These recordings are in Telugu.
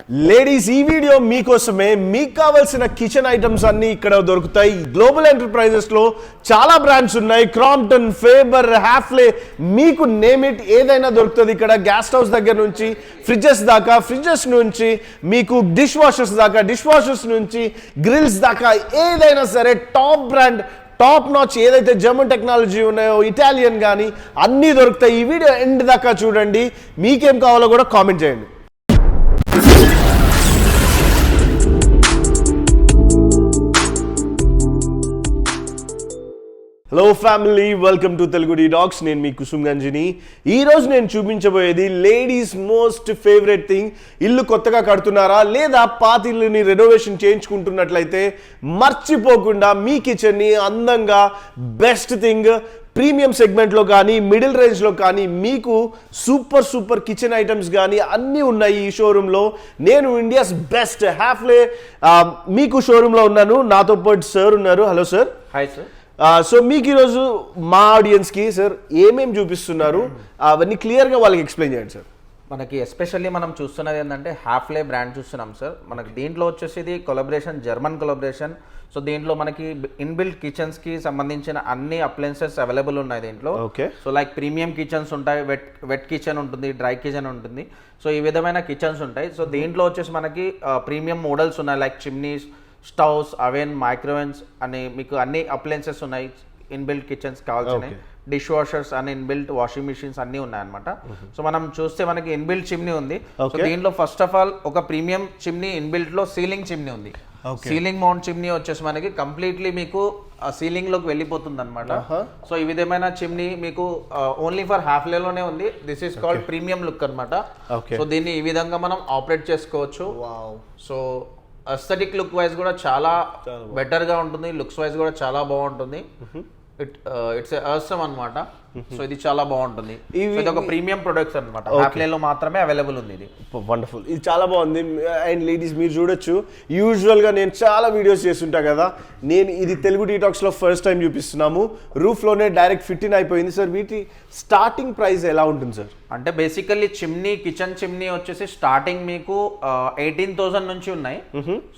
లేడీస్ ఈ వీడియో మీకోసమే. మీకు కావాల్సిన కిచెన్ ఐటమ్స్ అన్ని ఇక్కడ దొరుకుతాయి. గ్లోబల్ ఎంటర్ప్రైజెస్ లో చాలా బ్రాండ్స్ ఉన్నాయి. క్రాంప్టన్, ఫేబర్, హ్యాఫ్లే, మీకు నేమ్ ఇట్ ఏదైనా దొరుకుతుంది ఇక్కడ. గ్యాస్ స్టవ్స్ దగ్గర నుంచి ఫ్రిడ్జెస్ దాకా, ఫ్రిడ్జెస్ నుంచి మీకు డిష్ వాషర్స్ దాకా, డిష్ వాషర్స్ నుంచి గ్రిల్స్ దాకా ఏదైనా సరే టాప్ బ్రాండ్, టాప్ నాచ్ ఏదైతే జర్మన్ టెక్నాలజీ ఉన్నాయో, ఇటాలియన్ కానీ అన్నీ దొరుకుతాయి. ఈ వీడియో ఎండ్ దాకా చూడండి. మీకేం కావాలో కూడా కామెంట్ చేయండి. Hello family, welcome to Telugu dogs. నేను మీ కుసుమ్ గంజిని. ఈరోజు నేను చూపించబోయేది లేడీస్ మోస్ట్ ఫేవరెట్ థింగ్. ఇల్లు కొత్తగా కడుతున్నారా లేదా పాత ఇల్లుని రెనోవేషన్ చేయించుకుంటున్నట్లయితే మర్చిపోకుండా మీ కిచెన్ని అందంగా బెస్ట్ థింగ్ ప్రీమియం సెగ్మెంట్లో కానీ మిడిల్ రేంజ్లో కానీ మీకు సూపర్ కిచెన్ ఐటమ్స్ కానీ అన్నీ ఉన్నాయి ఈ షోరూంలో. నేను ఇండియాస్ బెస్ట్ హ్యాఫ్లే మీకు షోరూంలో ఉన్నాను. నాతో పాటు సార్ ఉన్నారు. Hello sir. Hi sir. So మీకు ఈరోజు మా ఆడియన్స్కి సార్ ఏమేమి చూపిస్తున్నారు అవన్నీ క్లియర్గా వాళ్ళకి ఎక్స్ప్లెయిన్ చేయండి సార్. మనకి ఎస్పెషల్లీ మనం చూస్తున్నది ఏంటంటే హ్యాఫ్లే బ్రాండ్ చూస్తున్నాం సార్. మనకి దీంట్లో వచ్చేసి కొలాబరేషన్, జర్మన్ కొలాబరేషన్. సో దీంట్లో మనకి ఇన్బిల్ట్ కిచెన్స్కి సంబంధించిన అన్ని అప్లయన్సెస్ అవైలబుల్ ఉన్నాయి దీంట్లో. Okay. So like premium kitchens ఉంటాయి, వెట్ కిచెన్ ఉంటుంది, డ్రై కిచెన్ ఉంటుంది. సో ఈ విధమైన కిచెన్స్ ఉంటాయి. సో దీంట్లో వచ్చేసి మనకి ప్రీమియం మోడల్స్ ఉన్నాయి, like chimneys, stoves, oven, microwaves అని మీకు అన్ని అప్లయన్సెస్ ఉన్నాయి. ఇన్బిల్ట్ కిచెన్స్ కావాల్సినవి, డిష్ వాషర్స్ అని ఇన్బిల్ట్ వాషింగ్ మిషన్స్ అన్నీ ఉన్నాయన్నమాట. సో మనం చూస్తే మనకి ఇన్బిల్ట్ చిమ్నీ ఉంది. సో దీంట్లో ఫస్ట్ ఆఫ్ ఆల్ ఒక ప్రీమియం చిమ్నీ ఇన్బిల్ట్ లో సీలింగ్ చిమ్నీ ఉంది. సీలింగ్ మౌంట్ చిమ్నీ వచ్చేసి మనకి కంప్లీట్లీ మీకు సీలింగ్ లోకి వెళ్ళిపోతుంది అనమాట. సో ఈ విధమైన చిమ్నీ మీకు ఓన్లీ ఫర్ హ్యాఫ్లే లోనే ఉంది. This is called premium look అనమాట. సో దీన్ని ఈ విధంగా మనం ఆపరేట్ చేసుకోవచ్చు. సో అస్థెటిక్ లుక్ వైజ్ కూడా చాలా బెటర్ గా ఉంటుంది, లుక్స్ వైజ్ కూడా చాలా బాగుంటుంది. ఇట్స్ అవసరం అనమాట. సో ఇది చాలా బాగుంటుంది. ఇది ఒక ప్రీమియం ప్రొడక్ట్స్ అనమాట. హ్యాఫ్లేలో మాత్రమే అవైలబుల్ ఉంది ఇది. వండర్ఫుల్, ఇది చాలా బాగుంది. అండ్ లేడీస్ మీరు చూడొచ్చు, యూజువల్గా నేను చాలా వీడియోస్ చేస్తుంటా కదా, నేను ఇది తెలుగు టీటాక్స్లో ఫస్ట్ టైం చూపిస్తున్నాము. రూఫ్లోనే డైరెక్ట్ ఫిట్ ఇన్ అయిపోయింది సార్. వీటి స్టార్టింగ్ ప్రైస్ ఎలా ఉంటుంది సార్? అంటే బేసికల్లీ చిమ్నీ, కిచెన్ చిమ్నీ వచ్చేసి స్టార్టింగ్ మీకు 18,000 నుంచి ఉన్నాయి.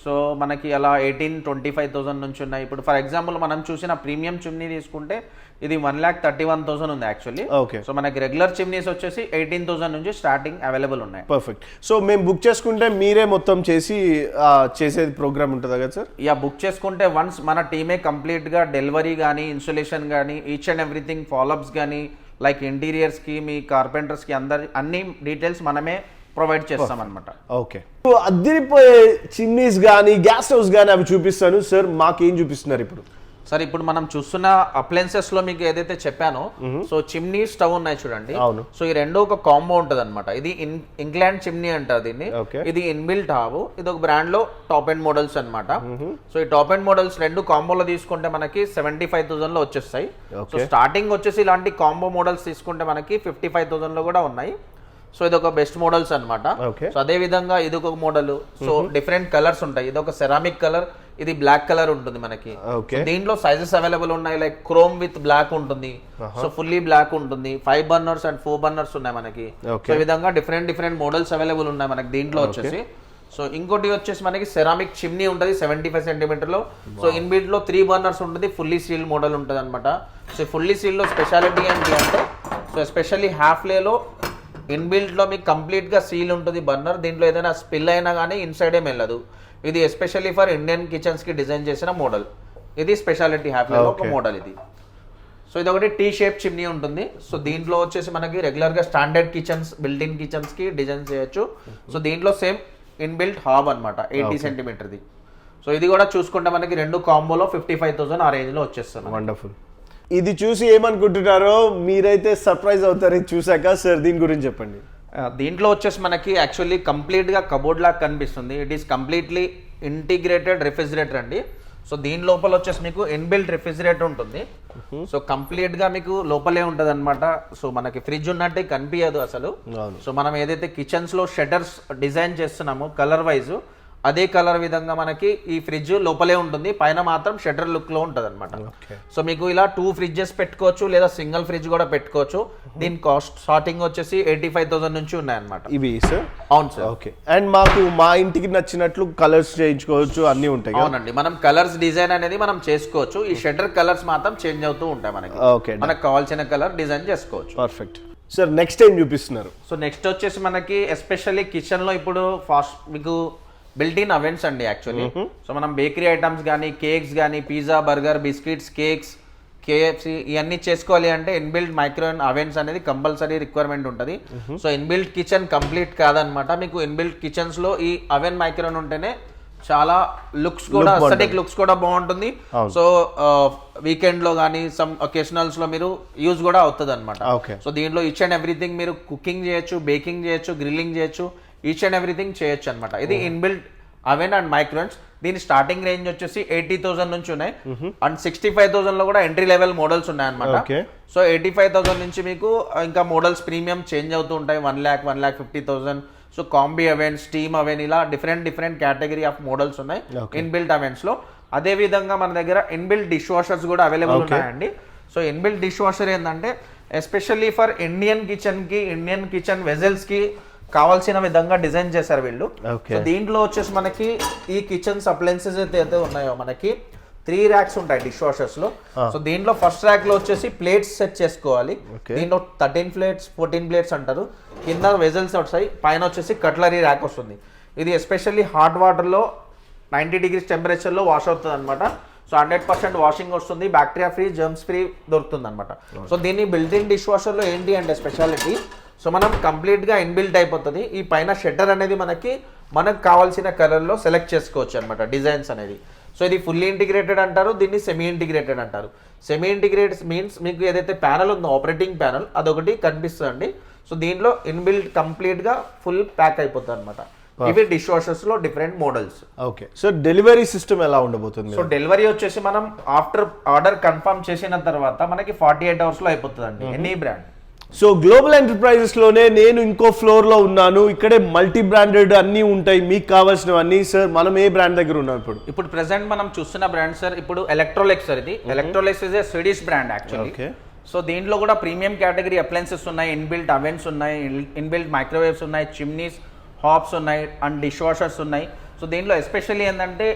సో మనకి అలా 18-25,000 నుంచి ఉన్నాయి. ఇప్పుడు ఫర్ ఎగ్జాంపుల్ మనం చూసిన ప్రీమియం చిమ్నీ తీసుకుంటే ఇది 1,31,000 ఉంది యాక్చువల్లీ. ఓకే. సో మనకి రెగ్యులర్ చిమ్నీస్ వచ్చేసి 18,000 నుంచి స్టార్టింగ్ అవైలబుల్ ఉన్నాయి. పర్ఫెక్ట్. సో మేము బుక్ చేసుకుంటే మీరే మొత్తం చేసేది ప్రోగ్రామ్ ఉంటుందా కదా సార్? యా, బుక్ చేసుకుంటే వన్స్ మన టీమే కంప్లీట్ గా డెలివరీ కానీ, ఇన్స్టాలేషన్ కానీ, ఈచ్ అండ్ ఎవ్రీథింగ్, ఫాలోఅప్స్ కానీ, లైక్ ఇంటీరియర్స్ కి, మీ కార్పెంటర్స్ కి అన్ని డీటెయిల్స్ మనమే ప్రొవైడ్ చేస్తాం అనమాట. ఓకే. అద్దరిపోయే చిమ్నీస్ కానీ, గ్యాస్ స్టవ్స్ కానీ అవి చూపిస్తాను సార్. మాకేం చూపిస్తున్నారు ఇప్పుడు? సరే, ఇప్పుడు మనం చూస్తున్న అప్లయన్సెస్ లో మీకు ఏదైతే చెప్పానో, సో చిమ్నీ, స్టవ్ ఉన్నాయి చూడండి. సో ఈ రెండు ఒక కాంబో ఉంటది అనమాట. ఇది ఇంగ్లాండ్ చిమ్నీ అంటారు దీన్ని. ఇది ఇన్బిల్ట్ హావ్. ఇది ఒక బ్రాండ్ లో టాప్ ఎండ్ మోడల్స్ అనమాట. సో ఈ టాప్ ఎండ్ మోడల్స్ రెండు కాంబోలో తీసుకుంటే మనకి 75,000 లో వచ్చేస్తాయి. సో స్టార్టింగ్ వచ్చేసి ఇలాంటి కాంబో మోడల్స్ తీసుకుంటే మనకి 55,000 లో కూడా ఉన్నాయి. సో ఇది ఒక బెస్ట్ మోడల్స్ అనమాట. సో అదే విధంగా ఇది ఒక మోడల్. సో డిఫరెంట్ కలర్స్ ఉంటాయి. ఇది ఒక సెరామిక్ కలర్, ఇది బ్లాక్ కలర్ ఉంటుంది మనకి. దీంట్లో సైజెస్ అవైలబుల్ ఉన్నాయి, లైక్ క్రోమ్ విత్ బ్లాక్ ఉంటుంది, సో ఫుల్లీ బ్లాక్ ఉంటుంది. 5 బర్నర్స్ అండ్ 4 బర్నర్స్ ఉన్నాయి మనకి. సో ఈ విధంగా డిఫరెంట్ మోడల్స్ అవైలబుల్ ఉన్నాయి మనకి దీంట్లో వచ్చేసి. సో ఇంకోటి వచ్చేసి మనకి సెరామిక్ చిమ్నీ ఉంటుంది 75 సెంటీమీటర్ లో. సో ఇన్బిల్ట్ లో 3 బర్నర్స్ ఉంటుంది, ఫుల్లీ సీల్ మోడల్ ఉంటుంది అనమాట. సో ఫుల్లీ సీల్ లో స్పెషాలిటీ ఏంటి అంటే, సో ఎస్పెషల్లీ హ్యాఫ్లేలో ఇన్బిల్ట్ లో మీకు కంప్లీట్ గా సీల్ ఉంటుంది బర్నర్. దీంట్లో ఏదైనా స్పిల్ అయినా కానీ ఇన్సైడ్ ఏం వెళ్ళదు. ఇది ఎస్పెషల్లీ ఫర్ ఇండియన్ కిచెన్స్ కి డిజైన్ చేసిన మోడల్. ఇది స్పెషాలిటీ హ్యాఫ్లేలో ఒక మోడల్ ఇది. సో ఇది ఒకటి టీ షేప్ చిమ్నీ ఉంటుంది. సో దీంట్లో వచ్చేసి మనకి రెగ్యులర్ గా standard kitchens, built in kitchens కి డిజైన్ చేయొచ్చు. సో దీంట్లో సేమ్ ఇన్బిల్ట్ హాబ్ అనమాట, 80 సెంటీమీటర్ది. సో ఇది కూడా చూసుకుంటే మనకి రెండు కాంబోలో 55,000 ఆ రేంజ్ లో వచ్చేస్తుంది. వండర్ఫుల్. ఇది చూసి ఏమనుకుంటున్నారో మీరైతే సర్ప్రైజ్ అవుతారు ఇది చూసాక. సార్ దీని గురించి చెప్పండి. దీంట్లో వచ్చేసి మనకి యాక్చువల్లీ కంప్లీట్ గా కబోర్డ్ లాగా కనిపిస్తుంది. It is completely integrated refrigerator అండి. సో దీని లోపల వచ్చేసి మీకు ఇన్బిల్ట్ రిఫ్రిజిరేటర్ ఉంటుంది. సో కంప్లీట్ గా మీకు లోపలే ఉంటది అనమాట. సో మనకి ఫ్రిడ్జ్ ఉన్నట్టే కనిపించదు అసలు. సో మనం ఏదైతే కిచెన్స్ లో షట్టర్స్ డిజైన్ చేస్తున్నామో కలర్ వైజ్, అదే కలర్ విధంగా మనకి ఈ ఫ్రిడ్జ్ లోపలే ఉంటుంది, పైన మాత్రం షట్టర్ లుక్ లో ఉంటుంది అనమాట. సో మీకు ఇలా 2 ఫ్రిడ్జెస్ పెట్టుకోవచ్చు లేదా సింగిల్ ఫ్రిడ్జ్ కూడా పెట్టుకోవచ్చు. దీని కాస్ట్ స్టార్టింగ్ వచ్చేసి 85,000 నుంచి ఉన్నాయన్నమాట ఇవి సార్. అవును సార్. ఓకే. అండ్ మాకు మా ఇంటికి నచ్చినట్లు కలర్స్ చేయించుకోవచ్చు, అన్ని ఉంటాయి. అవునండి, మనం కలర్స్ డిజైన్ అనేది మనం చేసుకోవచ్చు. ఈ షట్టర్ కలర్స్ మాత్రం చేంజ్ అవుతూ ఉంటాయి మనకి. ఓకే, మనకు కావాల్సిన కలర్ డిజైన్ చేసుకోవచ్చు. Perfect sir. నెక్స్ట్ ఏం చూపిస్తున్నారు? సో నెక్స్ట్ వచ్చేసి మనకి ఎస్పెషల్లీ కిచెన్ లో ఇప్పుడు ఫాస్ట్ మీకు బిల్ట్ ఇన్ అవెన్స్ అండి యాక్చువల్లీ. సో మనం బేకరీ ఐటమ్స్ కానీ, కేక్స్ కానీ, pizza, burger, biscuits, cakes, KFC ఇవన్నీ చేసుకోవాలి అంటే ఇన్బిల్ట్ మైక్రోవేవ్ అవెన్స్ అనేది కంపల్సరీ రిక్వైర్మెంట్ ఉంటుంది. సో ఇన్బిల్ట్ కిచెన్ కంప్లీట్ కాదనమాట. మీకు ఇన్బిల్ట్ కిచెన్స్ లో ఈ అవెన్ మైక్రోవేవ్ ఉంటేనే చాలా లుక్స్ కూడా అస్థెటిక్ లుక్స్ కూడా బాగుంటుంది. సో వీకెండ్ లో కానీ సమ్ ఒకేషనల్స్ లో మీరు యూజ్ కూడా అవుతుంది అనమాట. సో దీంట్లో ఈచ్ అండ్ ఎవ్రీథింగ్ మీరు కుకింగ్ చేయొచ్చు, బేకింగ్ చేయొచ్చు, గ్రిల్లింగ్ చేయొచ్చు, ఈచ్ అండ్ ఎవ్రీథింగ్ చేయొచ్చు అనమాట. ఇది ఇన్బిల్ట్ అవెన్ అండ్ మైక్రోవేవ్స్. దీని స్టార్టింగ్ రేంజ్ వచ్చేసి 80,000 నుంచి ఉన్నాయి అండ్ 65,000 లో కూడా ఎంట్రీ లెవెల్ మోడల్స్ ఉన్నాయి అనమాట. సో 85,000 నుంచి మీకు ఇంకా మోడల్స్ ప్రీమియం చేంజ్ అవుతూ ఉంటాయి. 1 lakh, 1,50,000. So combi oven, steam oven, ఇలా డిఫరెంట్ కేటగిరీ ఆఫ్ మోడల్స్ ఉన్నాయి ఇన్బిల్ట్ అవెన్స్ లో. అదే విధంగా మన దగ్గర ఇన్బిల్ట్ డిష్ వాషర్స్ కూడా అవైలబుల్ ఉన్నాయండి. సో ఇన్బిల్ట్ డిష్ వాషర్ ఏంటంటే especially for Indian kitchen vessels కి కావాల్సిన విధంగా డిజైన్ చేశారు వీళ్ళు. సో దీంట్లో వచ్చేసి మనకి ఈ కిచెన్స్ అప్లయన్సెస్ అయితే ఉన్నాయో మనకి 3 racks ఉంటాయి డిష్ వాషర్స్ లో. సో దీంట్లో ఫస్ట్ ర్యాక్ లో వచ్చేసి ప్లేట్స్ సెట్ చేసుకోవాలి. దీంట్లో 13 ప్లేట్స్ 14 ప్లేట్స్ అంటారు. కింద వెజల్స్ వస్తాయి, పైన వచ్చేసి కట్లరీ ర్యాక్ వస్తుంది. ఇది ఎస్పెషల్లీ హాట్ వాటర్ లో 90 degrees టెంపరేచర్ లో వాష్ అవుతుంది అనమాట. సో 100% వాషింగ్ వస్తుంది, బ్యాక్టీరియా ఫ్రీ, జర్మ్స్ ఫ్రీ దొరుకుతుంది అనమాట. సో దీన్ని బిల్ట్-ఇన్ డిష్ వాషర్ లో ఏంటి అంటే స్పెషాలిటీ, సో మనం కంప్లీట్ గా ఇన్బిల్ట్ అయిపోతుంది. ఈ పైన షట్టర్ అనేది మనకు కావాల్సిన కలర్ లో సెలెక్ట్ చేసుకోవచ్చు అనమాట డిజైన్స్ అనేది. సో ఇది ఫుల్లీ ఇంటిగ్రేటెడ్ అంటారు, దీన్ని సెమీ ఇంటిగ్రేటెడ్ అంటారు. సెమీ ఇంటిగ్రేటెడ్ మీన్స్ మీకు ఏదైతే ప్యానల్ ఉందో ఆపరేటింగ్ ప్యానల్ అదొకటి కనిపిస్తుంది. సో దీంట్లో ఇన్బిల్ట్ కంప్లీట్ గా ఫుల్ ప్యాక్ అయిపోతుంది అనమాట. ఇవి డిష్ వాషర్స్ లో different models. Okay. So delivery system ఎలా ఉండబోతుంది? సో డెలివరీ వచ్చేసి మనం ఆఫ్టర్ ఆర్డర్ కన్ఫర్మ్ చేసిన తర్వాత మనకి 48 hours లో అయిపోతుంది అండి any brand. So global enterprises లోనే నేను ఇంకో ఫ్లోర్ లో ఉన్నాను. ఇక్కడే మల్టీ బ్రాండెడ్ అన్ని ఉంటాయి మీకు కావాల్సినవన్నీ. సార్ మనం ఏ బ్రాండ్ దగ్గర ఉన్నాం ఇప్పుడు ప్రెసెంట్ మనం చూస్తున్న బ్రాండ్ సార్ ఇప్పుడు ఎలక్ట్రోలెక్స్ సార్. ఇది Electrolux is a Swedish brand actually. So దీంట్లో కూడా ప్రీమియం కేటగిరీ అప్లయన్సెస్ ఉన్నాయి, ఇన్బిల్ట్ అవెన్స్ ఉన్నాయి, ఇన్బిల్ట్ మైక్రోవేవ్స్ ఉన్నాయి, చిమ్నీస్, హాబ్స్ ఉన్నాయి అండ్ డిష్ వాషర్స్ ఉన్నాయి. సో దీంట్లో ఎస్పెషల్లీ ఏంటంటే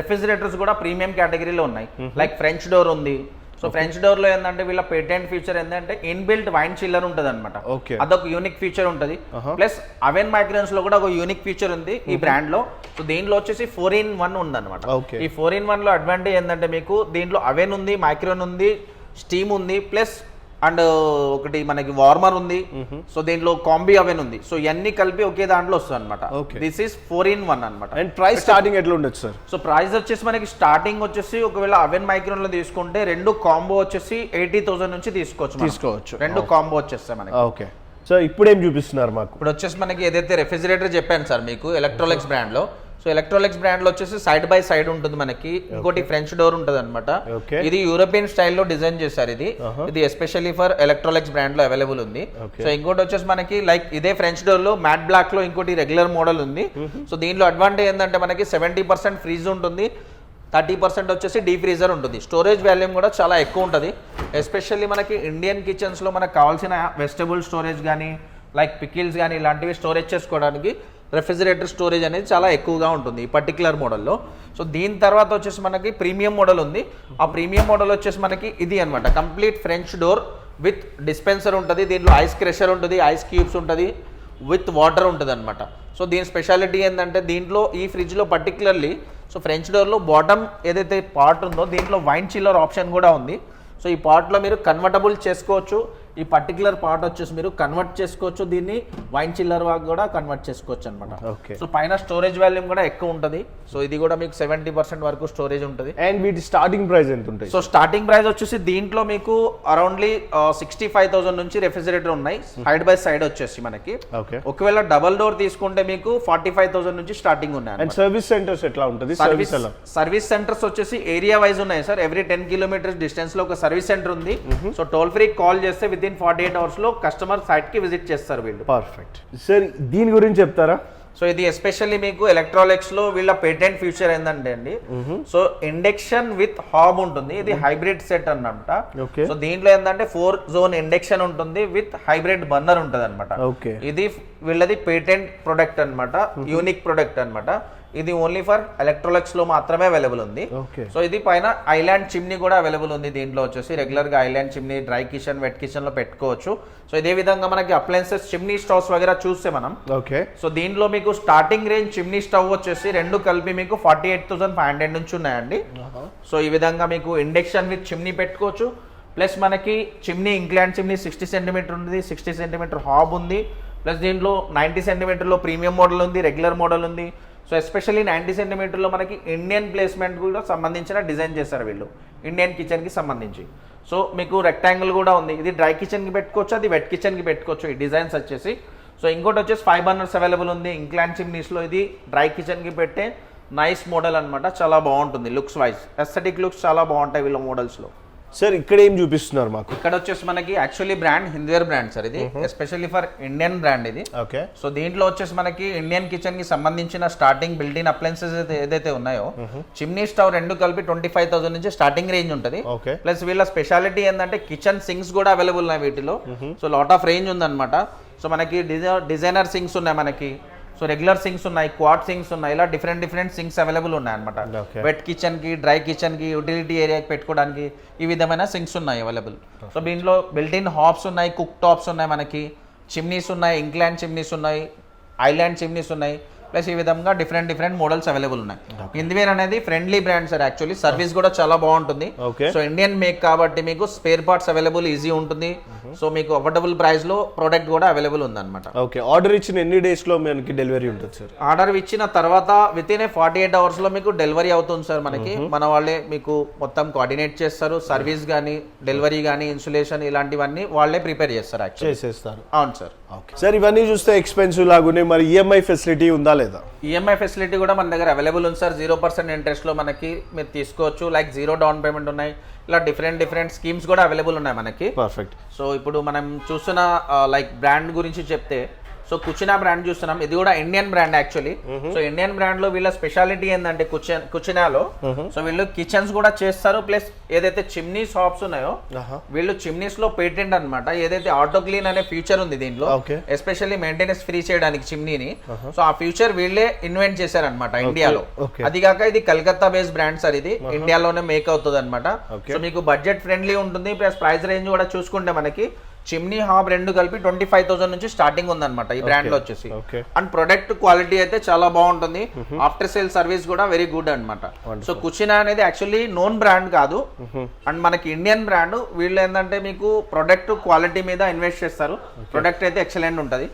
రెఫ్రిజిరేటర్స్ కూడా ప్రీమియం కేటగిరీలో ఉన్నాయి. లైక్ ఫ్రెంచ్ డోర్ ఉంది. సో ఫ్రెంచ్ డోర్ లో ఏంటంటే వీళ్ళ పేటెంట్ ఫీచర్ ఏంటంటే ఇన్బిల్ట్ వైన్ చిల్లర్ ఉంటుంది అనమాట. అదొక యూనిక్ ఫీచర్ ఉంటుంది. ప్లస్ అవెన్ మైక్రోవేవ్స్ లో కూడా ఒక యూనిక్ ఫీచర్ ఉంది ఈ బ్రాండ్ లో. సో దీంట్లో వచ్చేసి 4-in-1 ఉంది అనమాట. ఈ 4-in-1 లో అడ్వాంటేజ్ ఏంటంటే మీకు దీంట్లో అవెన్ ఉంది, మైక్రోవేవ్ ఉంది, స్టీమ్ ఉంది, ప్లస్ అండ్ ఒకటి మనకి వార్మర్ ఉంది. సో దీంట్లో కాంబీ అవెన్ ఉంది. సో ఇవన్నీ కలిపి ఒకే దాంట్లో వస్తుంది అనమాట. దిస్ ఈస్ 4-in-1 అనమాట. అండ్ ప్రైస్ స్టార్టింగ్ ఎట్లా ఉండొచ్చు సార్? సో ప్రైస్ వచ్చేసి మనకి స్టార్టింగ్ వచ్చేసి ఒకవేళ అవెన్ మైక్రోన్ లో తీసుకుంటే 2 కాంబో వచ్చేసి 80,000 నుంచి తీసుకోవచ్చు. 2 కాంబో వచ్చేస్తాయి మనకి. ఓకే. సో ఇప్పుడు ఏం చూపిస్తున్నారు మాకు? ఇప్పుడు వచ్చేసి మనకి ఏదైతే రెఫ్రిజిరేటర్ చెప్పాను సార్ మీకు ఎలక్ట్రోలెక్స్ బ్రాండ్ లో. సో ఎలక్ట్రోలెక్స్ బ్రాండ్ లో వచ్చేసి సైడ్ బై సైడ్ ఉంటుంది మనకి. ఇంకోటి ఫ్రెంచ్ డోర్ ఉంటుంది అనమాట. ఇది యూరోపియన్ స్టైల్లో డిజైన్ చేశారు. ఇది ఎస్పెషల్లీ ఫర్ ఎలక్ట్రోలెక్స్ బ్రాండ్ లో అవైలబుల్ ఉంది. సో ఇంకోటి వచ్చేసి మనకి లైక్ ఇదే ఫ్రెంచ్ డోర్ లో మ్యాట్ బ్లాక్ లో ఇంకోటి రెగ్యులర్ మోడల్ ఉంది. సో దీనిలో అడ్వాంటేజ్ ఏంటంటే మనకి 70% ఫ్రీజ్ ఉంటుంది, 30% వచ్చేసి డీ ఫ్రీజర్ ఉంటుంది. స్టోరేజ్ వాల్యూమ్ కూడా చాలా ఎక్కువ ఉంటుంది. ఎస్పెషల్లీ మనకి ఇండియన్ కిచెన్స్ లో మనకు కావాల్సిన వెజిటబుల్ స్టోరేజ్ కానీ లైక్ పికిల్స్ కానీ ఇలాంటివి స్టోరేజ్ చేసుకోవడానికి రెఫ్రిజిరేటర్ స్టోరేజ్ అనేది చాలా ఎక్కువగా ఉంటుంది ఈ పర్టికులర్ మోడల్లో. సో దీని తర్వాత వచ్చేసి మనకి ప్రీమియం మోడల్ ఉంది. ఆ ప్రీమియం మోడల్ వచ్చేసి మనకి ఇది అనమాట, complete French door with dispenser ఉంటుంది. దీంట్లో ఐస్ క్రషర్ ఉంటుంది, ఐస్ క్యూబ్స్ ఉంటుంది, విత్ వాటర్ ఉంటుంది అనమాట. సో దీని స్పెషాలిటీ ఏంటంటే దీంట్లో ఈ ఫ్రిడ్జ్లో పర్టికులర్లీ సో ఫ్రెంచ్ డోర్లో బాటమ్ ఏదైతే పార్ట్ ఉందో దీంట్లో వైన్ చిల్లర్ ఆప్షన్ కూడా ఉంది. సో ఈ పార్ట్లో మీరు కన్వర్టబుల్ చేసుకోవచ్చు. ఈ పర్టికులర్ పార్ట్ వచ్చేసి మీరు కన్వర్ట్ చేసుకోవచ్చు, దీన్ని వైన్ చిల్లర్ వాక్ కూడా కన్వర్ట్ చేసుకోవచ్చు అనమాట. సో పైన స్టోరేజ్ వాల్యూమ్ కూడా ఎక్కువ ఉంటుంది. సో ఇది కూడా మీకు 70% వరకు స్టోరేజ్ ఉంటుంది. అండ్ వీటి స్టార్టింగ్ ప్రైస్ ఎంత ఉంటుంది? సో స్టార్టింగ్ ప్రైస్ వచ్చేసి దీంట్లో మీకు అరౌండ్లీ 65,000 నుంచి రెఫ్రిజిరేటర్ ఉన్నాయి సైడ్ బై సైడ్ వచ్చేసి మనకి. ఒకవేళ డబల్ డోర్ తీసుకుంటే మీకు 45,000 నుంచి స్టార్టింగ్ ఉన్నాయి. అండ్ సర్వీస్ సెంటర్స్ ఎట్లా ఉంటుంది? సర్వీస్ సెంటర్స్ వచ్చేసి ఏరియా వైజ్ ఉన్నాయి సార్. ఎవ్రీ 10 kilometers డిస్టెన్స్ లో ఒక సర్వీస్ సెంటర్ ఉంది. సో టోల్ ఫ్రీ కాల్ చేస్తే విత్ ఇన్ 48 hours లో కస్టమర్ సైట్ కి విజిట్ చేస్తారు వీళ్ళు. Perfect sir. దీని గురించి చెప్తారా? సో ఇది ఎస్పెషల్లీ మీకు ఎలక్ట్రానిక్స్ లో వీళ్ళ పేటెంట్ ఫ్యూచర్ ఏంటంటే అండి, సో ఇండక్షన్ విత్ హాబ్ ఉంటుంది. ఇది హైబ్రిడ్ సెట్ అన్నమాట. సో దీంట్లో ఏంటంటే 4 జోన్ ఇండక్షన్ ఉంటుంది విత్ హైబ్రిడ్ బర్నర్ ఉంటుంది అనమాట. ఇది వీళ్ళది పేటెంట్ ప్రొడక్ట్ అన్నమాట, యూనిక్ ప్రొడక్ట్ అన్నమాట. ఇది ఓన్లీ ఫర్ ఎలక్ట్రానిక్స్ లో మాత్రమే అవైలబుల్ ఉంది. సో ఇది పైన ఐలాండ్ చిమ్నీ కూడా అవైలబుల్ ఉంది. దీంట్లో వచ్చేసి రెగ్యులర్ గా island chimney dry kitchen, wet kitchen లో పెట్టుకోవచ్చు. సో ఇదే విధంగా మనకి అప్లయన్సెస్ చిమ్నీ స్టవ్స్ వగేరా చూస్తే మనం, సో దీంట్లో మీకు స్టార్టింగ్ రేంజ్ చిమ్నీ స్టవ్ వచ్చేసి రెండు కలిపి మీకు 48,500 నుంచి ఉన్నాయండి. సో ఈ విధంగా మీకు ఇండక్షన్ విత్ చిమ్నీ పెట్టుకోవచ్చు. ప్లస్ మనకి చిమ్నీ ఇంగ్లాండ్ చిమ్నీ 60 సెంటీమీటర్ ఉంది, 60 సెంటీమీటర్ హాబ్ ఉంది. ప్లస్ దీంట్లో 90 సెంటీమీటర్లో ప్రీమియం మోడల్ ఉంది, రెగ్యులర్ మోడల్ ఉంది. సో ఎస్పెషల్లీ 90 సెంటీమీటర్లో మనకి ఇండియన్ ప్లేస్మెంట్ కూడా సంబంధించిన డిజైన్ చేస్తారు వీళ్ళు, ఇండియన్ కిచెన్కి సంబంధించి. సో మీకు రెక్టాంగిల్ కూడా ఉంది. ఇది డ్రై కిచెన్కి పెట్టుకోవచ్చు, అది వెట్ కిచెన్కి పెట్టుకోవచ్చు ఈ డిజైన్స్ వచ్చేసి. సో ఇంకోటి వచ్చేసి 5 బర్నర్స్ అవైలబుల్ ఉంది ఇంగ్లాండ్ చిమ్నీస్లో. ఇది డ్రై కిచెన్కి పెట్టే నైస్ మోడల్ అనమాట, చాలా బాగుంటుంది లుక్స్ వైజ్. ఎస్థెటిక్ లుక్స్ చాలా బాగుంటాయి వీళ్ళ మోడల్స్లో. సార్ ఇక్కడ ఏం చూపిస్తున్నారు మాకు? ఇక్కడ వచ్చేసి మనకి actually brand Hindware brand sir, ఇది ఎస్పెషల్లీ ఫర్ ఇండియన్ బ్రాండ్ ఇది. సో దీంట్లో వచ్చేసి మనకి ఇండియన్ కిచెన్ కి సంబంధించిన స్టార్టింగ్ బిల్ట్-ఇన్ అప్లయన్సెస్ ఏదైతే ఉన్నాయో, చిమ్నీ స్టవ్ రెండు కలిపి 25,000 నుంచి స్టార్టింగ్ రేంజ్ ఉంటుంది. ప్లస్ వీళ్ళ స్పెషాలిటీ ఏంటంటే కిచెన్ సింక్స్ కూడా అవైలబుల్ ఉన్నాయి వీటిలో. సో లాట్ ఆఫ్ రేంజ్ ఉందన్నమాట. సో మనకి డిజైనర్ సింక్స్ ఉన్నాయి మనకి, సో రెగ్యులర్ సింక్స్ ఉన్నాయి, క్వాడ్ సింక్స్ ఉన్నాయి, ఇలా డిఫరెంట్ సింక్స్ అవైలబుల్ ఉన్నాయి అనమాట. వెట్ కిచెన్ కి, డ్రై కిచెన్ కి, యూటిలిటీ ఏరియాకి పెట్టుకోవడానికి ఈ విధమైన సింక్స్ ఉన్నాయి అవైలబుల్. సో దీంట్లో బిల్ట్-ఇన్ హాబ్స్ ఉన్నాయి, కుక్ టాప్స్ ఉన్నాయి, మనకి చిమ్నీస్ ఉన్నాయి, ఇంగ్లాండ్ చిమ్నీస్ ఉన్నాయి, ఐలాండ్ చిమ్నీస్ ఉన్నాయి. ప్లస్ ఈ విధంగా డిఫరెంట్ మోడల్స్ అవైలబుల్ ఉన్నాయి. హిందూవేర్ అనేది friendly brand sir, actually service కూడా చాలా బాగుంటుంది. సో ఇండియన్ మేక్ కాబట్టి మీకు స్పేర్ పార్ట్స్ అవైలబుల్ ఈజీ ఉంటుంది. సో మీకు అఫోర్డబుల్ ప్రైస్ లో ప్రోడక్ట్ కూడా అవైలబుల్ ఉంది అనమాట. ఓకే, ఆర్డర్ ఇచ్చిన ఎన్ని డేస్ లో మనకి డెలివరీ ఉంటుంది సార్? ఆర్డర్ ఇచ్చిన తర్వాత విత్ ఇన్ 48 అవర్స్ లో మీకు డెలివరీ అవుతుంది సార్. మనకి మన వాళ్ళే మీకు మొత్తం కోఆర్డినేట్ చేస్తారు. సర్వీస్ కానీ, డెలివరీ కానీ, ఇన్సులేషన్ ఇలాంటివన్నీ వాళ్ళే ప్రిపేర్ చేస్తారు, చేసేస్తారు. అవును సార్. సార్ ఇవన్నీ చూస్తే ఎక్స్పెన్సివ్ లాగునే, మరి ఈఎంఐ ఫెసిలిటీ ఉందా లేదా? ఈఎంఐ ఫెసిలిటీ కూడా మన దగ్గర అవైలబుల్ ఉంది సార్. 0% ఇంట్రెస్ట్ లో మనకి మీరు తీసుకోవచ్చు. లైక్ 0 డౌన్ పేమెంట్ ఉన్నాయి. ఇలా డిఫరెంట్ స్కీమ్స్ కూడా అవైలబుల్ ఉన్నాయి మనకి. పర్ఫెక్ట్. సో ఇప్పుడు మనం చూస్తున్న లైక్ బ్రాండ్ గురించి చెప్తే, సో కుచినా బ్రాండ్ చూస్తున్నాం. ఇది కూడా Indian brand actually. So Indian brand లో వీళ్ళ స్పెషాలిటీ ఏంటంటే కుచినాలో సో వీళ్ళు కిచెన్స్ కూడా చేస్తారు. ప్లస్ ఏదైతే చిమ్నీస్ హాబ్స్ ఉన్నాయో వీళ్ళు చిమ్నీస్ లో పేటెంట్ అన్నమాట. ఏదైతే ఆటో క్లీన్ అనే ఫీచర్ ఉంది దీంట్లో, ఎస్పెషల్లీ మెయింటెనెన్స్ ఫ్రీ చేయడానికి చిమ్నీని. సో ఆ ఫీచర్ వీళ్ళే ఇన్వెంట్ చేశారనమాట ఇండియాలో. అది కాక ఇది కలకత్తా బేస్డ్ బ్రాండ్ సార్, ఇది ఇండియాలోనే మేక్ అవుతుంది అనమాట. సో మీకు బడ్జెట్ ఫ్రెండ్లీ ఉంటుంది. ప్లస్ ప్రైస్ రేంజ్ కూడా చూసుకుంటే మనకి చిమ్నీ హాబ్ రెండు కలిపి 25,000 నుంచి స్టార్టింగ్ ఉందన్నమాట ఈ బ్రాండ్ లో వచ్చేసి. అండ్ ప్రొడక్ట్ క్వాలిటీ అయితే చాలా బాగుంటుంది. ఆఫ్టర్ సేల్ సర్వీస్ కూడా వెరీ గుడ్ అన్నమాట. సో కుచినా అనేది యాక్చువల్లీ నోన్ బ్రాండ్ కాదు, అండ్ మనకి ఇండియన్ బ్రాండ్. వీళ్ళు ఏంటంటే మీకు ప్రొడక్ట్ క్వాలిటీ మీద ఇన్వెస్ట్ చేస్తారు. ప్రొడక్ట్ అయితే ఎక్సలెంట్ ఉంటుంది.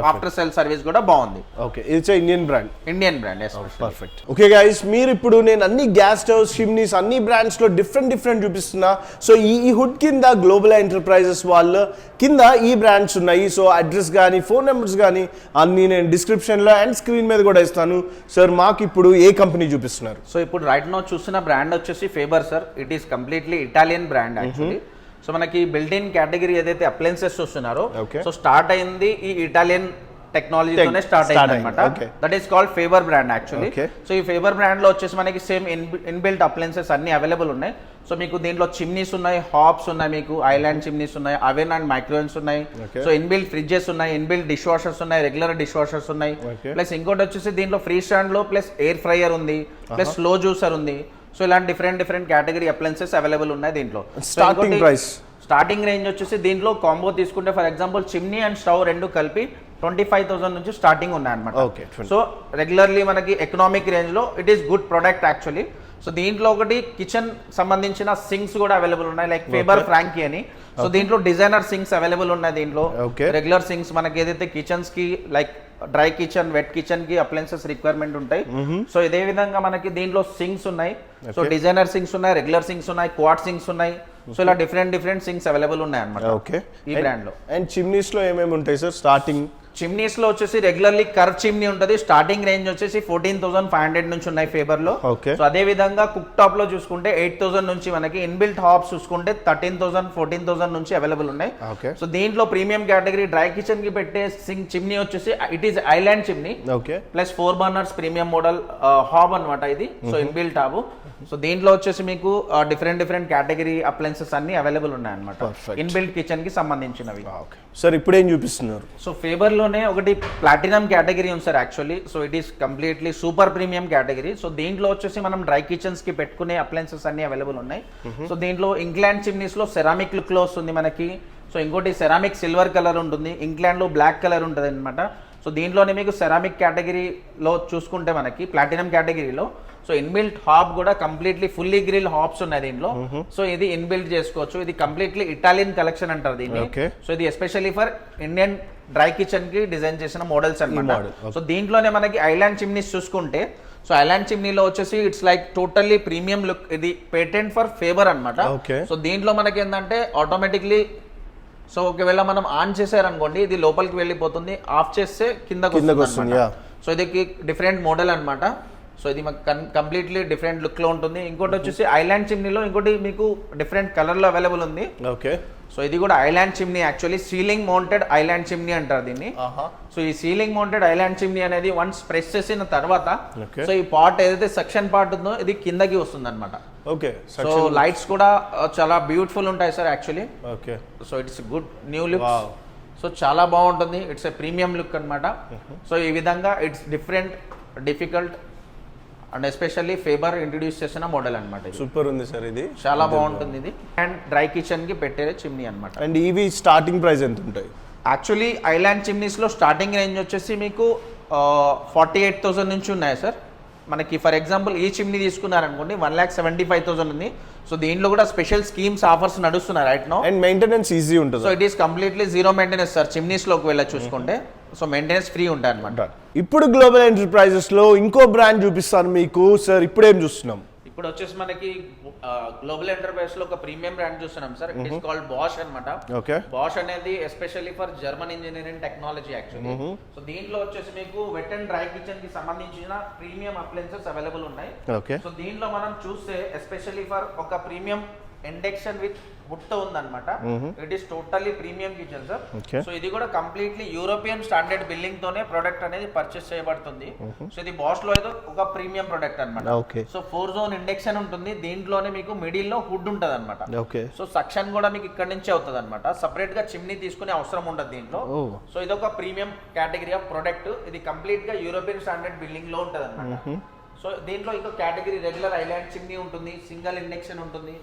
ఆఫ్టర్ సేల్ సర్వీస్ కూడా బాగుంది. Okay, it's Indian brand. Indian brand, perfect. Okay guys, మీరు ఇప్పుడు నేను అన్ని గ్యాస్ స్టవ్స్, చిమ్నీస్ అన్ని బ్రాండ్స్ లో డిఫరెంట్ చూపిస్తున్నా. సో ఈ హుడ్ కింద గ్లోబల్ ఎంటర్ప్రైజెస్ వాళ్ళ కింద ఈ బ్రాండ్స్ ఉన్నాయి. సో అడ్రస్ కానీ, ఫోన్ నెంబర్స్ కానీ అన్ని నేను డిస్క్రిప్షన్ లో అండ్ స్క్రీన్ మీద కూడా ఇస్తాను. సార్ మాకు ఇప్పుడు ఏ కంపెనీ చూపిస్తున్నారు? సో ఇప్పుడు రైట్ నో చూస్తున్న బ్రాండ్ వచ్చేసి fibre sir. It is completely Italian brand actually. So మనకి బిల్ట్-ఇన్ కేటగిరీ ఏదైతే అప్లయన్సెస్ చూస్తున్నారో, సో స్టార్ట్ అయింది ఈ ఇటాలియన్ టెక్నాలజీతోనే స్టార్ట్ అయింది అనమాట. That is called fibre brand actually. So ఈ ఫేబర్ బ్రాండ్ లో వచ్చేసి మనకి సేమ్ ఇన్బిల్ట్ అప్లయన్సెస్ అన్ని అవైలబుల్ ఉన్నాయి. సో మీకు దీంట్లో చిమ్నీస్ ఉన్నాయి, హాబ్స్ ఉన్నాయి, మీకు ఐలాండ్ చిమ్నీస్ ఉన్నాయి, అవెన్ అండ్ మైక్రోవేవ్స్ ఉన్నాయి. సో ఇన్బిల్ట్ ఫ్రిడ్జెస్ ఉన్నాయి, ఇన్బిల్ట్ డిష్ వాషర్స్ ఉన్నాయి, రెగ్యులర్ డిష్ వాషర్స్ ఉన్నాయి. ప్లస్ ఇంకోటి వచ్చేసి దీంట్లో ఫ్రీ స్టాండ్ లో ప్లస్ ఎయిర్ ఫ్రైయర్ ఉంది, ప్లస్ స్లో జ్యూసర్ ఉంది. సో ఇలాంటి డిఫరెంట్ కేటగిరీ అప్లయన్సెస్ అవైలబుల్ ఉన్నాయి దీంట్లో. స్టార్టింగ్ రేంజ్ వచ్చేసి దీంట్లో కాంబో తీసుకుంటే for example chimney and stove రెండు కలిపి 25,000 నుంచి స్టార్టింగ్ ఉన్నాయి అనమాట. సో రెగ్యులర్లీ మనకి ఎకనామిక్ రేంజ్ లో it is good product actually. So దీంట్లో ఒకటి కిచెన్ సంబంధించిన సింక్స్ కూడా అవైలబుల్ ఉన్నాయి, లైక్ ఫేబర్ ఫ్రాంకీ అని. సో దీంట్లో డిజైనర్ సింక్స్ అవైలబుల్ ఉన్నాయి. దీంట్లో రెగ్యులర్ సింక్స్ మనకి ఏదైతే కిచెన్స్ కి like dry kitchen, wet kitchen కి అప్లయన్సెస్ రిక్వైర్మెంట్ ఉంటాయి. సో ఇదే విధంగా మనకి దీంట్లో సింక్స్ ఉన్నాయి. సో డిజైనర్ సింక్స్ ఉన్నాయి, రెగ్యులర్ సింక్స్ ఉన్నాయి, క్వాడ్ సింక్స్ ఉన్నాయి. సో ఇలా డిఫరెంట్ సింక్స్ అవైలబుల్ ఉన్నాయి అన్నమాట ఈ బ్రాండ్ లో. అండ్ చిమ్నీస్ లో ఏమేమి ఉంటాయి సార్ స్టార్టింగ్? చిమ్నీస్ లో వచ్చేసి రెగ్యులర్లీ కర్వ్ చిమ్నీ ఉంటుంది. స్టార్టింగ్ రేంజ్ వచ్చేసి 14,500 నుంచి ఉన్నాయి ఫేబర్ లో. Okay. సో అదే విధంగా కుక్ టాప్ లో చూసుకుంటే 8,000 నుంచి మనకి ఇన్బిల్ట్ హాబ్స్ చూసుకుంటే 13,000 14,000 నుంచి అవైలబుల్ ఉన్నాయి. Okay. సో దీంట్లో ప్రీమియం కేటగిరీ డ్రై కిచెన్ కి పెట్టే చిమ్నీ వచ్చేసి it is island chimney okay plus 4 burners premium model hub అన్నమాట ఇది. So inbuilt hub. సో దీంట్లో వచ్చేసి మీకు డిఫరెంట్ కేటగిరీ అప్లయన్సెస్ అన్ని అవైలబుల్ ఉన్నాయి అన్నమాట Perfect. ఇన్బిల్ట్ కిచెన్ కి సంబంధించినవి. సార్ ఇప్పుడు ఏం చూపిస్తున్నారు? సో ఫేబర్ లోనే ఒకటి ప్లాటినం కేటగిరీ ఉంది sir actually. So it is completely super premium category. So దీంట్లో వచ్చేసి మనం డ్రై కిచెన్స్ కి పెట్టుకునే అప్లయన్సెస్ అన్ని అవైలబుల్ ఉన్నాయి. సో దీంట్లో ఇంగ్లాండ్ చిమ్నీస్ లో సెరామిక్ లుక్ లో వస్తుంది మనకి. సో ఇంకోటి సెరామిక్ సిల్వర్ కలర్ ఉంటుంది, ఇంగ్లాండ్ లో బ్లాక్ కలర్ ఉంటుంది అనమాట. సో దీంట్లోనే మీకు సెరామిక్ కేటగిరీలో చూసుకుంటే మనకి ప్లాటినం కేటగిరీలో సో ఇన్బిల్ట్ హాబ్ కూడా కంప్లీట్లీ ఫుల్లీ గ్రిల్ హాబ్స్ ఉన్నాయి దీంట్లో. సో ఇది ఇన్బిల్ట్ చేసుకోవచ్చు. ఇది కంప్లీట్లీ ఇటాలియన్ కలెక్షన్ అంటారు దీన్ని. సో ఇది especially for Indian dry kitchen కి డిజైన్ చేసిన మోడల్స్ అన్నమాట. సో దీంట్లోనే మనకి ఐలాండ్ చిమ్నీస్ చూసుకుంటే సో ఐలాండ్ చిమ్నీలో వచ్చేసి it's like totally premium look. ఇది పేటెంట్ ఫర్ ఫేబర్ అన్నమాట. సో దీంట్లో మనకి ఏంటంటే ఆటోమేటిక్లీ సో ఒకవేళ మనం ఆన్ చేసారనుకోండి ఇది లోపలికి వెళ్ళిపోతుంది, ఆఫ్ చేస్తే కిందకు వస్తుంది. సో ఇది డిఫరెంట్ మోడల్ అన్నమాట. సో ఇది మాకు కంప్లీట్లీ డిఫరెంట్ లుక్ లో ఉంటుంది. ఇంకోటి వచ్చేసి ఐలాండ్ చిమ్నీలో ఇంకోటి మీకు డిఫరెంట్ కలర్ లో అవైలబుల్ ఉంది. ఓకే. సో ఇది కూడా island chimney actually ceiling mounted island chimney అంటారు దీన్ని. సో ఈ సీలింగ్ మౌంటెడ్ ఐలాండ్ చిమ్నీ అనేది వన్స్ ప్రెస్ చేసిన తర్వాత సో ఈ పార్ట్ ఏదైతే సెక్షన్ పార్ట్ ఉందో ఇది కిందకి వస్తుంది అనమాట. ఓకే. సో లైట్స్ కూడా చాలా బ్యూటిఫుల్ ఉంటాయి sir actually. Okay. So it's good new look. So చాలా బాగుంటుంది. ఇట్స్ ఏ ప్రీమియం లుక్ అన్నమాట. సో ఈ విధంగా it's different difficult and especially fibre introduce చేసిన మోడల్ అనమాట. సూపర్ ఉంది సార్ ఇది, చాలా బాగుంటుంది ఇది. అండ్ డ్రై కిచెన్ కి పెట్టే చిమ్నీ అనమాట. అండ్ ఇవి స్టార్టింగ్ ప్రైస్ ఎంత ఉంటాయి? యాక్చువల్లీ ఐలాండ్ చిమ్నీస్ లో స్టార్టింగ్ రేంజ్ వచ్చేసి మీకు 48,000 నుంచి ఉన్నాయి సార్. మనకి ఫర్ ఎగ్జాంపుల్ ఈ చిమ్నీ తీసుకున్నారనుకోండి 1,75,000 ఉంది. సో దీంట్లో కూడా స్పెషల్ స్కీమ్స్ ఆఫర్స్ నడుస్తున్నాయి right now. And maintenance easy ఉంటుంది. So it is completely zero maintenance sir chimneys లోకి వెళ్ళి చూసుకుంటే. సో మెయింటెనెన్స్ ఫ్రీ ఉంటాయి అనమాట. ఇప్పుడు గ్లోబల్ ఎంటర్ప్రైజెస్ లో ఇంకో బ్రాండ్ చూపిస్తాను మీకు సార్. ఇప్పుడు ఏం చూస్తున్నాం? ఇప్పుడు వచ్చేసి మనకి గ్లోబల్ ఎంటర్ప్రైజ్ లో ఒక ప్రీమియం బ్రాండ్ చూస్తున్నాం sir. It is called Bosch అన్నమాట. ఓకే. బాష్ అనేది especially for German engineering technology actually. So దీంట్లో వచ్చేసి మీకు వెట్ అండ్ డ్రై కిచెన్ కి సంబంధించిన ప్రీమియం అప్లయన్సెస్ అవైలబుల్ ఉన్నాయి. ఓకే. సో దీంట్లో మనం చూస్తే ఎస్పెషల్లీ ఫర్ ఒక ప్రీమియం ఇండక్షన్ విత్ వుడ్ తో ఉందన్నమాట. It is totally premium kitchen sir. So ఇది కూడా కంప్లీట్లీ యూరోపియన్ స్టాండర్డ్ బిల్డింగ్ తోనే ప్రొడక్ట్ అనేది పర్చేస్ చేయబడుతుంది. సో ఇది బాష్ లో ఏదో ఒక ప్రీమియం ప్రొడక్ట్ అన్నమాట. సో 4 జోన్ ఇండక్షన్ ఉంటుంది. దీంట్లోనే మీకు మిడిల్ లో హుడ్ ఉంటది అనమాట. సో సక్షన్ కూడా మీకు ఇక్కడ నుంచి అవుతుంది అనమాట. సపరేట్ గా చిమ్నీ తీసుకునే అవసరం ఉండదు దీంట్లో. సో ఇది ఒక ప్రీమియం కేటగిరీ ఆఫ్ ప్రొడక్ట్. ఇది కంప్లీట్ గా యూరోపియన్ స్టాండర్డ్ బిల్డింగ్ లో ఉంటది అనమాట. సో దీంట్లో ఇంకో కేటగిరీ రెగ్యులర్ ఐలాండ్ చిమ్నీ ఉంటుంది, సింగిల్ ఇండక్షన్ ఉంటుంది,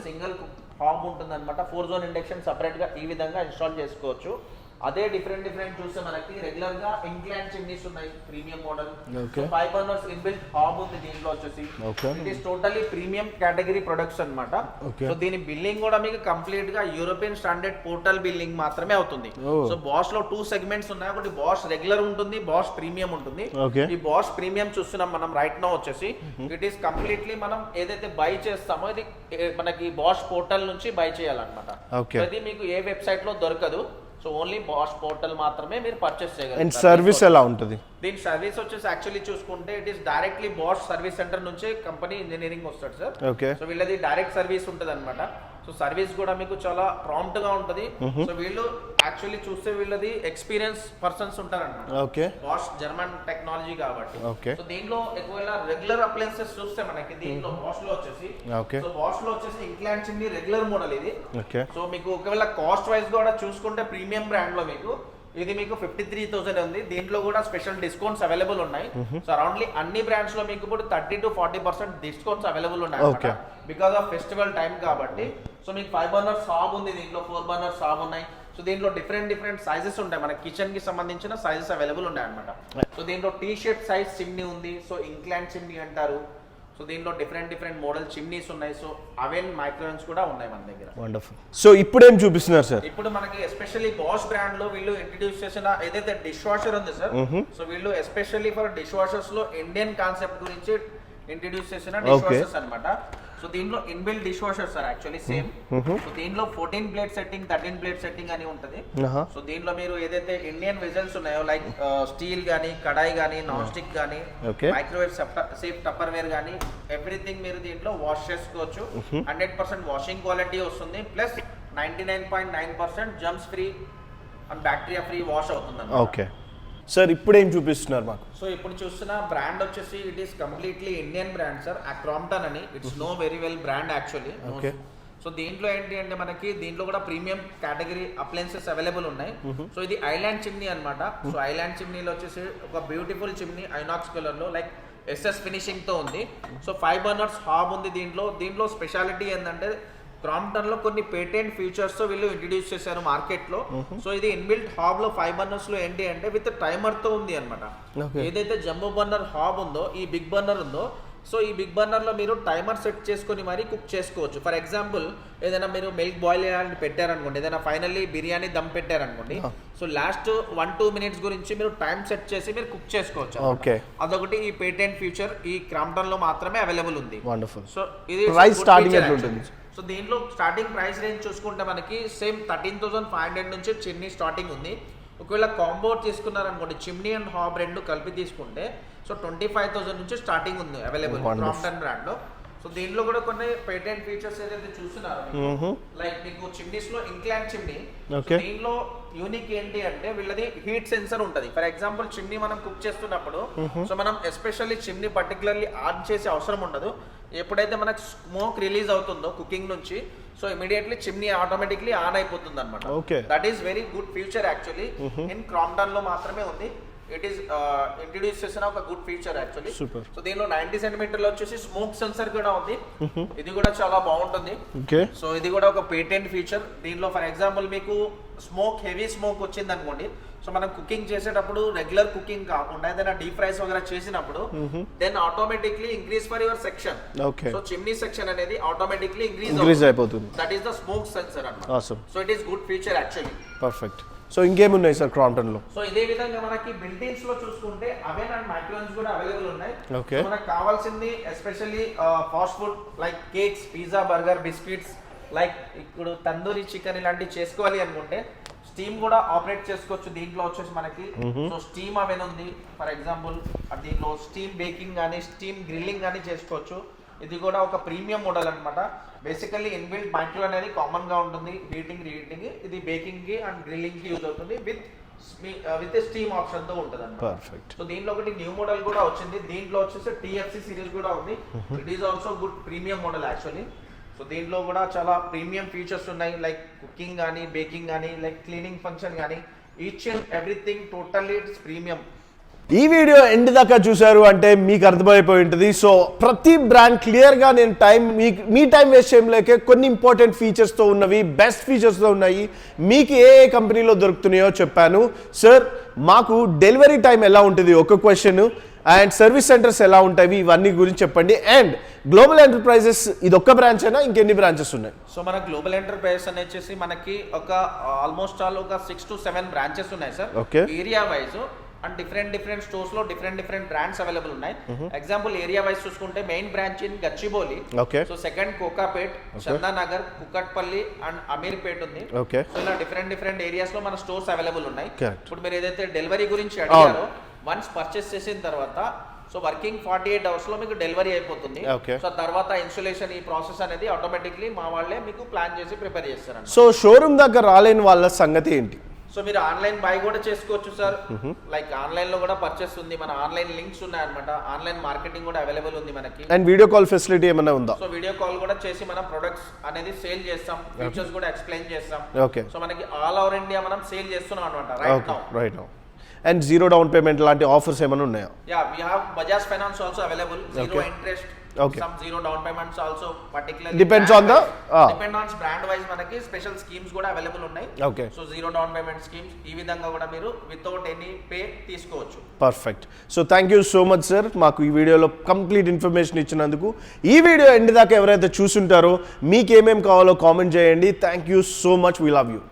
సింగిల్ హాబ్ ఉంటుంది అనమాట. 4 జోన్ ఇండక్షన్ సపరేట్ గా ఈ విధంగా ఇన్స్టాల్ చేసుకోవచ్చు. అదే డిఫరెంట్ చూస్తే మనకి రెగ్యులర్ గా ఇంగ్లాండ్ చిమ్నీస్ ఉన్నాయి premium model. 5 burners inbuilt hub ఉంది దీంట్లో వచ్చేసి. It is totally premium category products అన్నమాట. సో దీని బిల్లింగ్ కూడా మీకు కంప్లీట్ గా యూరోపియన్ స్టాండర్డ్ పోర్టల్ బిల్లింగ్ మాత్రమే అవుతుంది. సో బాష్ లో 2 సెగ్మెంట్స్ ఉన్నాయి. ఒకటి బాష్ రెగ్యులర్ ఉంటుంది, బాష్ ప్రీమియం ఉంటుంది. ఈ బాష్ ప్రీమియం చూస్తున్నాం మనం రైట్ నౌ వచ్చేసి. ఇట్ ఈస్ కంప్లీట్లీ మనం ఏదైతే బై చేస్తామో ఇది మనకి బాష్ పోర్టల్ నుంచి బై చేయాలన్నమాట. ఇది మీకు ఏ వెబ్సైట్ లో దొరకదు. సో ఓన్లీ బాష్ పోర్టల్ మాత్రమే మీరు పర్చేస్ చేయగలరు. అండ్ సర్వీస్ ఎలా ఉంటుంది? దీని సర్వీస్ వచ్చేసి యాక్చువల్లీ చూసుకుంటే it is directly Bosch service center నుంచి కంపెనీ ఇంజనీరింగ్ వస్తాడు సార్. ఓకే. సో వీళ్ళది డైరెక్ట్ సర్వీస్ ఉంటుంది అనమాట. సో సర్వీస్ కూడా మీకు చాలా ప్రాంప్ట్ గా ఉంటుంది. సో వీళ్ళు యాక్చువల్లీ చూస్తే వీళ్ళది ఎక్స్పీరియన్స్ పర్సన్స్ ఉంటారన్నమాట. ఓకే. బాష్ జర్మన్ టెక్నాలజీ కాబట్టి. సో దీంట్లో ఎక్కువ రెగ్యులర్ అప్లయన్సెస్ చూస్తే మనకి దీంట్లో బాష్ లో వచ్చేసి సో బాష్ లో వచ్చేసి ఇంగ్లాండ్ చిమ్నీ రెగ్యులర్ మోడల్ ఇది. సో మీకు ఒకవేళ కాస్ట్ వైజ్ కూడా చూసుకుంటే ప్రీమియం బ్రాండ్ లో మీకు ఇది మీకు 53,000 ఉంది. దీంట్లో కూడా స్పెషల్ డిస్కౌంట్స్ అవైలబుల్ ఉన్నాయి. సో అరౌండ్లీ అన్ని బ్రాండ్స్ లో మీకు ఇప్పుడు 30 to 40% డిస్కౌంట్స్ అవైలబుల్ ఉన్నాయి బికాస్ ఆఫ్ ఫెస్టివల్ టైం కాబట్టి. సో మీకు 5 బర్నర్స్ హాబ్ ఉంది దీంట్లో, 4 బర్నర్స్ హాబ్ ఉన్నాయి. సో దీంట్లో డిఫరెంట్ సైజెస్ ఉంటాయి. మన కిచెన్ కి సంబంధించిన సైజెస్ అవైలబుల్ ఉన్నాయి అనమాట. సో దీంట్లో టీ షేప్ సైజ్ చిమ్నీ ఉంది. సో ఇంగ్లాండ్ చిమ్నీ అంటారు. సో దీంట్లో డిఫరెంట్ మోడల్ చిమ్నీస్ ఉన్నాయి. సో అవెన్ మైక్రోవేవ్స్ కూడా ఉన్నాయి మన దగ్గర. వండర్ఫుల్. సో ఇప్పుడు ఏం చూపిస్తున్నారు సార్? ఇప్పుడు మనకి ఎస్పెషల్లీ బాష్ బ్రాండ్ లో వీళ్ళు ఇంట్రడ్యూస్ చేసిన ఏదైతే డిష్ వాషర్ ఉంది సార్. సో వీళ్ళు ఎస్పెషల్లీ ఫర్ డిష్ వాషర్స్ లో ఇండియన్ కాన్సెప్ట్ గురించి ఇంట్రడ్యూస్ చేసిన డిష్ వాషర్స్ అన్నమాట. సో దీంట్లో inbuilt dish washer sir actually same. So దీంట్లో 14 ప్లేట్ సెట్టింగ్ 13 ప్లేట్ సెట్టింగ్ అని ఉంటుంది. సో దీంట్లో మీరు ఏదైతే ఇండియన్ వెజల్స్ ఉన్నాయో లైక్ స్టీల్ గానీ కడాయి గానీ నాన్ స్టిక్ గానీ మైక్రోవేవ్ సేఫ్ టప్పర్ వేర్ గానీ ఎవ్రీథింగ్ మీరు దీంట్లో వాష్ చేసుకోవచ్చు. 100% వాషింగ్ క్వాలిటీ వస్తుంది, plus 99.9% germs free and bacteria free wash అవుతుంది. ఓకే సార్, ఇప్పుడు ఏం చూపిస్తున్నారు మాకు? సో ఇప్పుడు చూస్తున్న బ్రాండ్ వచ్చేసి it is completely Indian brand sir, Crompton అని. It's no very well brand actually. So దీంట్లో ఏంటి అంటే మనకి దీంట్లో కూడా ప్రీమియం కేటగిరీ అప్లయన్సెస్ అవైలబుల్ ఉన్నాయి. సో ఇది ఐలాండ్ చిమ్నీ అన్నమాట. సో ఐలాండ్ చిమ్నీలో వచ్చేసి ఒక బ్యూటిఫుల్ చిమ్నీ ఐనాక్స్ కలర్ లో లైక్ ఎస్ఎస్ ఫినిషింగ్ తో ఉంది. సో 5 బర్నర్స్ హాబ్ ఉంది దీంట్లో స్పెషాలిటీ ఏంటంటే క్రాంప్టన్ లో కొన్ని పేటెంట్ ఫీచర్స్ తో వీళ్ళు ఇంట్రడ్యూస్ చేశారు మార్కెట్ లో. సో ఇది ఇన్బిల్ట్ హాబ్ లో 5 బర్నర్స్ లో ఏంటి అంటే విత్ టైమర్ తో ఉంది అన్నమాట. ఏదైతే జంబో బర్నర్ హాబ్ ఉందో ఈ బిగ్ బర్నర్ ఉందో, సో ఈ బిగ్ బర్నర్ లో మీరు టైమర్ సెట్ చేసుకొని మరి కుక్ చేసుకోవచ్చు. ఫర్ ఎగ్జాంపుల్ ఏదైనా మీరు మిల్క్ బాయిల్ చేయాలని పెట్టారనుకోండి, ఏదైనా ఫైనల్లీ బిర్యానీ దమ్ పెట్టారనుకోండి, సో లాస్ట్ 1-2 మినిట్స్ గురించి మీరు టైం సెట్ చేసి మీరు కుక్ చేసుకోవచ్చు. అదొకటి ఈ పేటెంట్ ఫీచర్ ఈ క్రాంప్టన్ లో మాత్రమే అవైలబుల్ ఉంది. సో ఇది ప్రైస్ స్టార్టింగ్ ఎట్లా ఉంటుంది? సో దీంట్లో స్టార్టింగ్ ప్రైస్ రేంజ్ చూసుకుంటే మనకి సేమ్ 13,500 నుంచి చిమ్నీ స్టార్టింగ్ ఉంది. ఒకవేళ కాంబో తీసుకున్నారనుకోండి చిమ్నీ అండ్ హాబ్ రెండు కలిపి తీసుకుంటే సో 25,000 నుంచి స్టార్టింగ్ ఉంది అవైలబుల్ క్రాంప్టన్ బ్రాండ్ లో. సో దీంట్లో కూడా కొన్ని పేటెంట్ ఫీచర్స్ ఏదైతే చూస్తున్నారు లైక్ మీకు చిమ్నీస్ లో ఇంక్లాండ్ చిమ్నీ. దీంట్లో యూనిక్ ఏంటి అంటే వీళ్ళది హీట్ సెన్సర్ ఉంటది. ఫర్ ఎగ్జాంపుల్ చిమ్నీ మనం కుక్ చేస్తున్నప్పుడు సో మనం ఎస్పెషల్లీ చిమ్నీ పర్టికులర్లీ ఆన్ చేసే అవసరం ఉండదు. ఎప్పుడైతే మనకు స్మోక్ రిలీజ్ అవుతుందో కుకింగ్ నుంచి so immediately chimney automatically on అయిపోతుంది అనమాట. That is very good feature actually. In Crompton లో మాత్రమే ఉంది. ఇట్ ఈస్ ఇంట్రడ్యూస్ చేసిన ఒక గుడ్ ఫీచర్ యాక్చువల్లీ. సో దీనిలో 90 సెంటీమీటర్లు వచ్చేసి స్మోక్ సెన్సర్ కూడా ఉంది. ఇది కూడా చాలా బాగుంటుంది. సో ఇది కూడా ఒక పేటెంట్ ఫీచర్. దీనిలో ఫర్ ఎగ్జాంపుల్ మీకు స్మోక్ హెవీ స్మోక్ వచ్చింది అనుకోండి, సో మనం కుకింగ్ చేసేటప్పుడు రెగ్యులర్ కుకింగ్ కాకుండా ఏదైనా డీప్ ఫ్రైస్ వగైరా చేసినప్పుడు then automatically increase for your suction. So chimney suction అనేది ఆటోమేటిక్లీ ఇంక్రీజ్ అయిపోతుంది. That is the smoke sensor అన్నమాట. So it is good feature actually. Perfect. So ఇంకేమున్నాయి సార్ క్రాంప్టన్ లో? సో ఇదే విధంగా మనకి బిల్టిన్స్ లో చూసుకుంటే అవెన్ అండ్ మైక్రోవేవ్స్ కూడా అవైలబుల్ ఉన్నాయి. మనకు కావాల్సింది especially fast food like cakes, pizza, burger, biscuits, like ఇప్పుడు తందూరి చికెన్ ఇలాంటివి చేసుకోవాలి అనుకుంటే స్టీమ్ కూడా ఆపరేట్ చేసుకోవచ్చు. దీంట్లో వచ్చేసి మనకి సో స్టీమ్ అవెన్ ఉంది. ఫర్ ఎగ్జాంపుల్ దీంట్లో స్టీమ్ బేకింగ్ కానీ స్టీమ్ గ్రిల్లింగ్ కానీ చేసుకోవచ్చు. ఇది కూడా ఒక ప్రీమియం మోడల్ అన్నమాట. బేసికల్లీ ఇన్బిల్ట్ మైక్రో అనేది కామన్ గా ఉంటుంది, హీటింగ్ రీహీటింగ్. ఇది బేకింగ్ కి అండ్ గ్రిల్లింగ్ కి యూజ్ అవుతుంది విత్ స్టీమ్ ఆప్షన్ తో ఉంటుంది అన్నమాట. సో దీంట్లో ఒకటి న్యూ మోడల్ కూడా వచ్చింది. దీంట్లో వచ్చేసి TFC సిరీస్ కూడా ఉంది. It is also good premium model actually. So దీంట్లో కూడా చాలా ప్రీమియం ఫీచర్స్ ఉన్నాయి లైక్ కుకింగ్ కానీ బేకింగ్ కానీ లైక్ క్లీనింగ్ ఫంక్షన్ కానీ each and everything totally it's premium. ఈ వీడియో ఎండ్ దాకా చూసారు అంటే మీకు అర్థమైపోయి ఉంటుంది. సో ప్రతి బ్రాండ్ క్లియర్గా నేను మీ టైం వేస్ట్ చేయలేక కొన్ని ఇంపార్టెంట్ ఫీచర్స్తో ఉన్నవి, బెస్ట్ ఫీచర్స్తో ఉన్నాయి, మీకు ఏ కంపెనీలో దొరుకుతున్నాయో చెప్పాను. సార్ మాకు డెలివరీ టైం ఎలా ఉంటుంది ఒక క్వశ్చన్, అండ్ సర్వీస్ సెంటర్స్ ఎలా ఉంటాయి ఇవన్నీ గురించి చెప్పండి. అండ్ గ్లోబల్ ఎంటర్ప్రైజెస్ ఇది ఒక్క బ్రాంచ్ అయినా ఇంకెన్ని బ్రాంచెస్ ఉన్నాయి? సో మన గ్లోబల్ ఎంటర్ప్రైజెస్ అనేసి మనకి ఒక ఆల్మోస్ట్ ఆల్ ఒక 6 to 7 బ్రాంచెస్ ఉన్నాయి sir. Area wise and different stores లో డిఫరెంట్ బ్రాండ్స్ అవైలబుల్ ఉన్నాయి. ఎగ్జాంపుల్ ఏరియా వైజ్ చూసుకుంటే main branch in Gachibowli, so second Kokapet, Chandanagar, Kukatpally and Ameerpet ఉంది. సో ఇలా డిఫరెంట్ ఏరియాస్ లో మన స్టోర్స్ అవైలబుల్ ఉన్నాయి. ఇప్పుడు మీరు ఏదైతే డెలివరీ గురించి అడిగారో వన్స్ పర్చేస్ చేసిన తర్వాత సో వర్కింగ్ 48 hours లో మీకు డెలివరీ అయిపోతుంది. సో తర్వాత ఇన్స్టాలేషన్ ఈ ప్రాసెస్ అనేది ఆటోమేటిక్లీ మా వాళ్ళే మీకు ప్లాన్ చేసి ప్రిపేర్ చేస్తారు. సో షోరూమ్ దగ్గర రాలేని వాళ్ళ సంగతి ఏంటి? సో మీరు ఆన్లైన్ బై కూడా చేసుకోవచ్చు సార్. లైక్ ఆన్లైన్ లో కూడా పర్చేస్ ఉంది, మన ఆన్లైన్ లింక్స్ ఉన్నాయి అన్నమాట. ఆన్లైన్ మార్కెటింగ్ కూడా అవైలబుల్ ఉంది మనకి. అండ్ వీడియో కాల్ ఫెసిలిటీ ఏమైనా ఉందా? సో వీడియో కాల్ కూడా చేసి మనం ప్రొడక్ట్స్ అనేది సేల్ చేస్తాం, ఫీచర్స్ కూడా ఎక్స్ప్లెయిన్ చేస్తాం. సో మనకి ఆల్ ఓవర్ ఇండియా మనం సేల్ చేస్తున్నాం అన్నమాట right now. And zero down payment లాంటి ఆఫర్స్ ఏమైనా ఉన్నాయా? Yeah, we have Bajaj Finance also available, zero interest, some zero down payments also, particularly depends on the depend on brand wise మనకి స్పెషల్ స్కీమ్స్ కూడా అవైలబుల్ ఉన్నాయి. So zero down payment schemes ఈ విధంగా కూడా మీరు వితౌట్ ఎనీ పే తీసుకోవచ్చు. Perfect. So thank you so much sir మాకు ఈ వీడియోలో కంప్లీట్ ఇన్ఫర్మేషన్ ఇచ్చినందుకు. ఈ వీడియో ఎండ్ దాకా ఎవరైతే చూసుంటారో మీకు ఏమేమి కావాలో కామెంట్ చేయండి. Thank you so much, we love you.